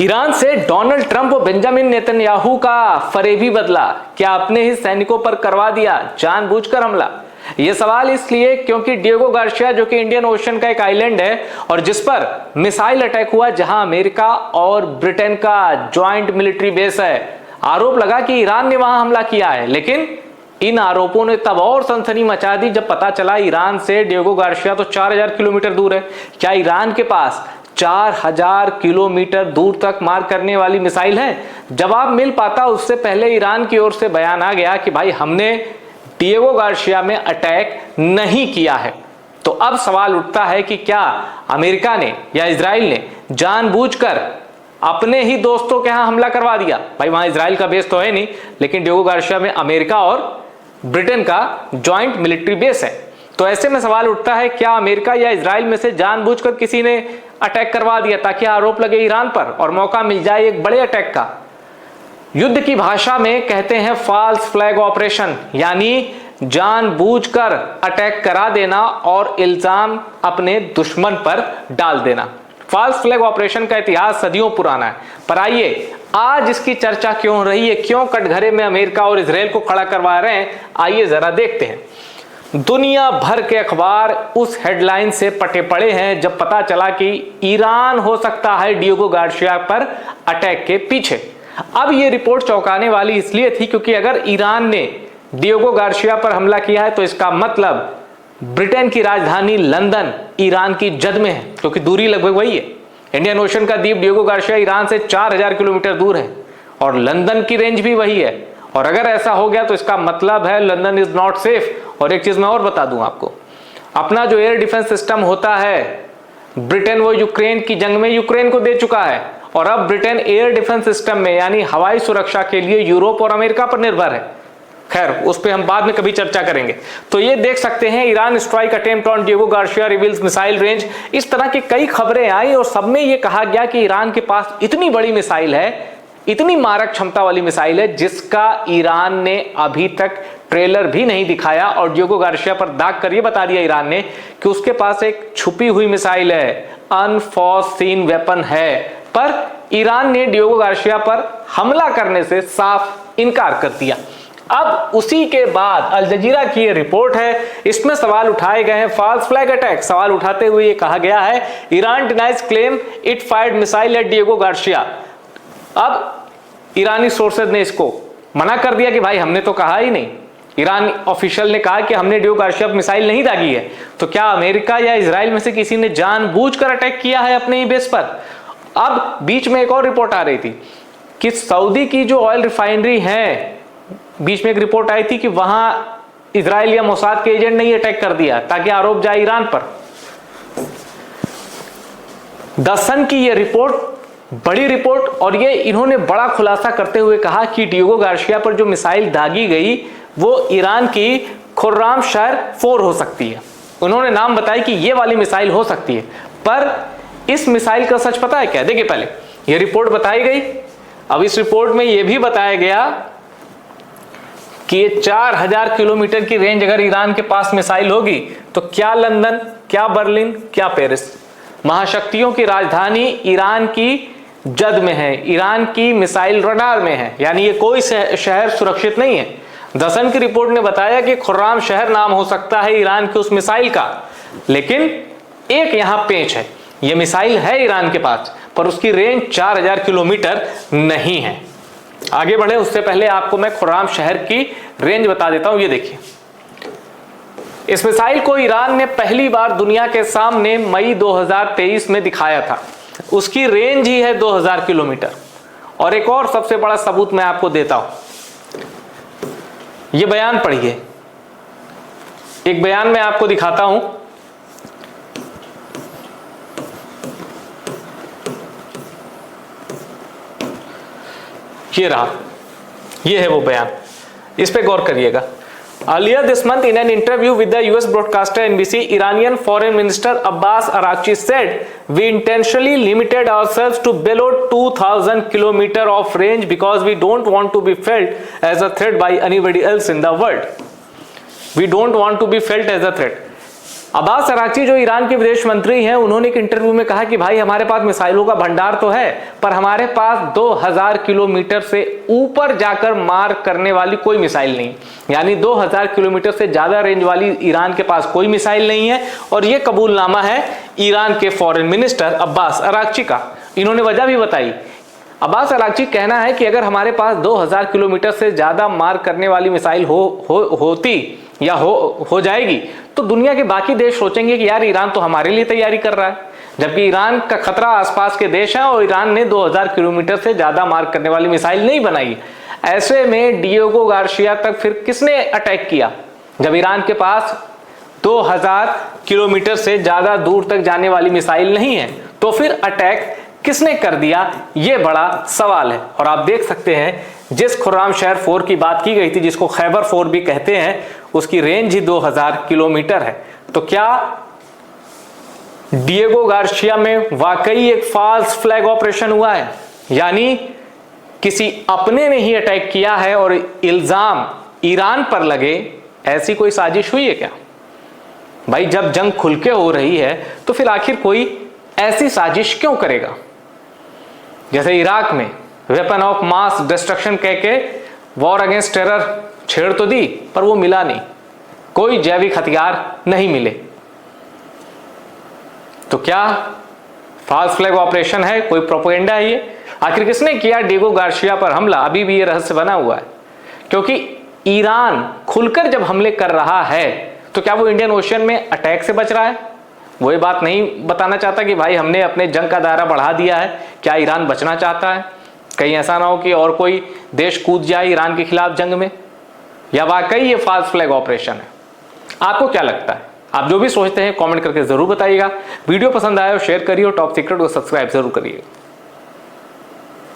Iran से Donald Trump और Benjamin Netanyahu का फरेबी बदला, क्या अपने ही सैनिकों पर करवा दिया जानबूझकर हमला? यह सवाल इसलिए क्योंकि डिएगो गार्सिया, जो कि इंडियन ओशन का एक आइलैंड है और जिस पर मिसाइल अटैक हुआ, जहां अमेरिका और ब्रिटेन का ज्वाइंट मिलिट्री बेस है, आरोप लगा कि ईरान ने वहां हमला किया है। लेकिन इन आरोपों ने तब और सनसनी मचा दी जब पता चला ईरान से डिएगो गार्सिया तो 4000 किलोमीटर दूर है। क्या ईरान के पास 4000 किलोमीटर दूर तक मार करने वाली मिसाइल है? जवाब मिल पाता उससे पहले ईरान की ओर से बयान आ गया कि भाई हमने डिएगो गार्सिया में अटैक नहीं किया है। तो अब सवाल उठता है कि क्या अमेरिका ने या इजराइल ने जानबूझकर अपने ही दोस्तों के यहां हमला करवा दिया? भाई वहां इजराइल का बेस तो है नहीं, लेकिन डिएगो गार्सिया में अमेरिका और ब्रिटेन का ज्वाइंट मिलिट्री बेस है। तो ऐसे में सवाल उठता है, क्या अमेरिका या इजराइल में से जानबूझकर किसी ने अटैक करवा दिया ताकि आरोप लगे ईरान पर और मौका मिल जाए एक बड़े अटैक का? युद्ध की भाषा में कहते हैं फॉल्स फ्लैग ऑपरेशन, यानी जानबूझकर अटैक करा देना और इल्जाम अपने दुश्मन पर डाल देना। फॉल्स फ्लैग ऑपरेशन का इतिहास सदियों पुराना है, पर आइए आज इसकी चर्चा क्यों हो रही है, क्यों कटघरे में अमेरिका और इजराइल को खड़ा करवा रहे हैं, आइए जरा देखते हैं। दुनिया भर के अखबार उस हेडलाइन से पटे पड़े हैं जब पता चला कि ईरान हो सकता है डिएगो गार्सिया पर अटैक के पीछे। अब यह रिपोर्ट चौंकाने वाली इसलिए थी क्योंकि अगर ईरान ने डिएगो गार्सिया पर हमला किया है तो इसका मतलब ब्रिटेन की राजधानी लंदन ईरान की जद में है, क्योंकि दूरी लगभग वही है। इंडियन ओशन का द्वीप डिएगो गार्सिया ईरान से 4000 किलोमीटर दूर है और लंदन की रेंज भी वही है। और अगर ऐसा हो गया तो इसका मतलब है लंदन इज नॉट सेफ। और एक चीज मैं और बता दूं आपको, अपना जो एयर डिफेंस सिस्टम होता है, ब्रिटेन वो यूक्रेन की जंग में यूक्रेन को दे चुका है और अब ब्रिटेन एयर डिफेंस सिस्टम में यानी हवाई सुरक्षा के लिए यूरोप और अमेरिका पर निर्भर है। खैर उस पर हम बाद में कभी चर्चा करेंगे। तो ये देख सकते हैं, Iran strike attempt on Diego Garcia reveals missile range, इस तरह की कई खबरें आई और सब में ये कहा गया कि ईरान के पास इतनी बड़ी मिसाइल है, इतनी मारक क्षमता वाली मिसाइल है जिसका ईरान ने अभी तक ट्रेलर भी नहीं दिखाया। और डिएगो गार्सिया पर दाग कर ये बता दिया ईरान ने कि उसके पास एक छुपी हुई मिसाइल है, अनफॉरसीन वेपन है। पर ईरान ने डिएगो गार्सिया पर हमला करने से साफ इनकार कर दिया। अब उसी के बाद अल जजीरा की ये रिपोर्ट है, इसमें सवाल उठाए गए हैं फॉल्स फ्लैग अटैक। सवाल उठाते हुए ये कहा गया है, Iran denies claim it fired missile at Diego Garcia. अब ईरानी सोर्सेज ने इसको मना कर दिया कि भाई हमने तो कहा ही नहीं। ईरान ऑफिशियल ने कहा कि हमने डिएगो गार्सिया पर मिसाइल नहीं दागी है। तो क्या अमेरिका या इजराइल में से किसी ने जानबूझकर अटैक किया है अपने ही बेस पर? अब बीच में एक और रिपोर्ट आ रही थी कि सऊदी की जो ऑयल रिफाइनरी है, बीच में एक रिपोर्ट आई थी कि वहां इजराइल या मोसाद के एजेंट ने ही अटैक कर दिया ताकि आरोप जाए ईरान पर। द सन की यह रिपोर्ट, बड़ी रिपोर्ट, और ये इन्होंने बड़ा खुलासा करते हुए कहा कि डिएगो गार्सिया पर जो मिसाइल दागी गई वो ईरान की खुर्राम शहर 4 हो सकती है। उन्होंने नाम बताया कि ये वाली मिसाइल हो सकती है, पर इस मिसाइल का सच पता है क्या? देखिए, पहले ये रिपोर्ट बताई गई, अब इस रिपोर्ट में यह भी बताया गया कि ये 4000 किलोमीटर की रेंज अगर ईरान के पास मिसाइल होगी तो क्या लंदन, क्या बर्लिन, क्या पेरिस, महाशक्तियों की राजधानी ईरान की जद में है, ईरान की मिसाइल रडार में है, यानी ये कोई शहर सुरक्षित नहीं है। द सन की रिपोर्ट ने बताया कि खुर्राम शहर नाम हो सकता है ईरान की उस मिसाइल का, लेकिन एक यहां पेंच है, ये मिसाइल है ईरान के पास पर उसकी रेंज 4000 किलोमीटर नहीं है। आगे बढ़े उससे पहले आपको मैं खुर्राम शहर की रेंज बता देता हूं। ये देखिए, इस मिसाइल को ईरान ने पहली बार दुनिया के सामने मई 2023 में दिखाया था। उसकी रेंज ही है 2000 किलोमीटर। और एक और सबसे बड़ा सबूत मैं आपको देता हूं, ये बयान पढ़िए, एक बयान मैं आपको दिखाता हूं। ये रहा, ये है वो बयान, इस पे गौर करिएगा। Earlier this month, in an interview with the US broadcaster NBC, Iranian Foreign Minister Abbas Araghchi said, "We intentionally limited ourselves to below 2000 km of range because we don't want to be felt as a threat by anybody else in the world." We don't want to be felt as a threat. Abbas Araghchi जो Iran के विदेश मंत्री हैं, उन्होंने एक interview में कहा कि भाई हमारे पास मिसाइलों का भंडार तो है, पर हमारे पास 2000 किलोमीटर से ऊपर जाकर मार करने वाली कोई मिसाइल नहीं। यानी 2000 किलोमीटर से ज्यादा रेंज वाली ईरान के पास कोई मिसाइल नहीं है। और यह कबूलनामा है ईरान के फॉरेन मिनिस्टर अब्बास अराक्ची का। इन्होंने वजह भी बताई। अब्बास अराक्ची कहना है कि अगर हमारे पास 2000 किलोमीटर से ज्यादा मार करने वाली मिसाइल होती या हो जाएगी तो दुनिया के बाकी देश सोचेंगे कि यार ईरान तो हमारे लिए तैयारी कर रहा है, जबकि ईरान का खतरा आसपास के देश है और ईरान ने 2000 किलोमीटर से ज्यादा मार करने वाली मिसाइल नहीं बनाई। ऐसे में डिएगो गार्सिया तक फिर किसने अटैक किया? जब ईरान के पास 2000 किलोमीटर से ज्यादा दूर तक जाने वाली मिसाइल नहीं है तो फिर अटैक किसने कर दिया? यह बड़ा सवाल है। और आप देख सकते हैं जिस खुर्रामशहर 4 की बात की गई थी, जिसको खैबर 4 भी कहते हैं, उसकी रेंज ही 2000 किलोमीटर है। तो क्या डिएगो गार्सिया में वाकई एक फॉल्स फ्लैग ऑपरेशन हुआ है, यानी किसी अपने ने ही अटैक किया है और इल्जाम ईरान पर लगे, ऐसी कोई साजिश हुई है क्या? भाई जब जंग खुल के हो रही है तो फिर आखिर कोई ऐसी साजिश क्यों करेगा? जैसे इराक में वेपन ऑफ मास डिस्ट्रक्शन कह के वॉर अगेंस्ट टेरर छेड़ तो दी, पर वो मिला नहीं, कोई जैविक हथियार नहीं मिले। तो क्या फॉल्स फ्लैग ऑपरेशन है, कोई प्रोपेगेंडा है ये? आखिर किसने किया डिएगो गार्सिया पर हमला? अभी भी ये रहस्य बना हुआ है, क्योंकि ईरान खुलकर जब हमले कर रहा है तो क्या वो इंडियन ओशन में अटैक से बच रहा है? वो ये बात नहीं बताना चाहता कि भाई हमने अपने जंग का दायरा बढ़ा दिया है। क्या ईरान बचना चाहता है? कहीं ऐसा ना हो कि और कोई देश कूद जाए ईरान के खिलाफ जंग में, या वाकई ये फॉल्स फ्लैग ऑपरेशन है? आपको क्या लगता है? आप जो भी सोचते हैं कमेंट करके जरूर बताइएगा। वीडियो पसंद आया हो शेयर करिए और टॉप सीक्रेट को सब्सक्राइब जरूर करिए।